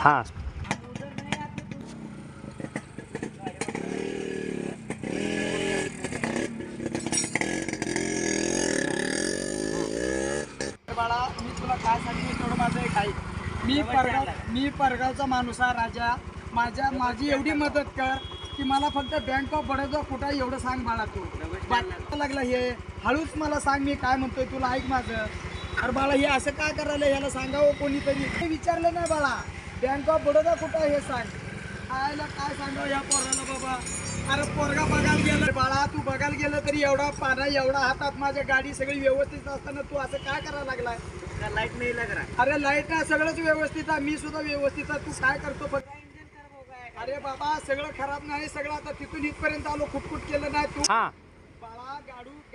हाँ बाळा मी तुला काय सांगितलं तेवढं माझं एक आहे. मी परगावचा माणूस आहे राजा. माझी एवढी मदत कर की मला फक्त बँक ऑफ बडोदा कुठं आहे एवढं सांग बाळा. तू बाळा लागला हे हळूच मला सांग मी काय म्हणतोय तुला ऐक माझं. अरे बाळा हे असं काय करायला याला सांगावं कोणीतरी. हे विचारलं नाही बाळा बँक ऑफ बडोदा कुठं आहे हे सांग. आयला काय सांगावं या पोराला बाबा. अरे पोरगा बघायला गेलं बाळा. तू बघायला गेलं तरी एवढा पाना एवढा हातात माझ्या गाडी सगळी व्यवस्थित असताना तू असं काय करायला लागलाय. लाईट नाही लग रहा. अरे लाईट ना सगळंच व्यवस्थित आहे. मी सुद्धा व्यवस्थित आहे. तू काय करतो फक्त. अरे बाबा सगळं खराब नाही. सगळं आता तिथून इथपर्यंत आलो खुटखुट केलं नाही तू. हाँ बाळा गाडू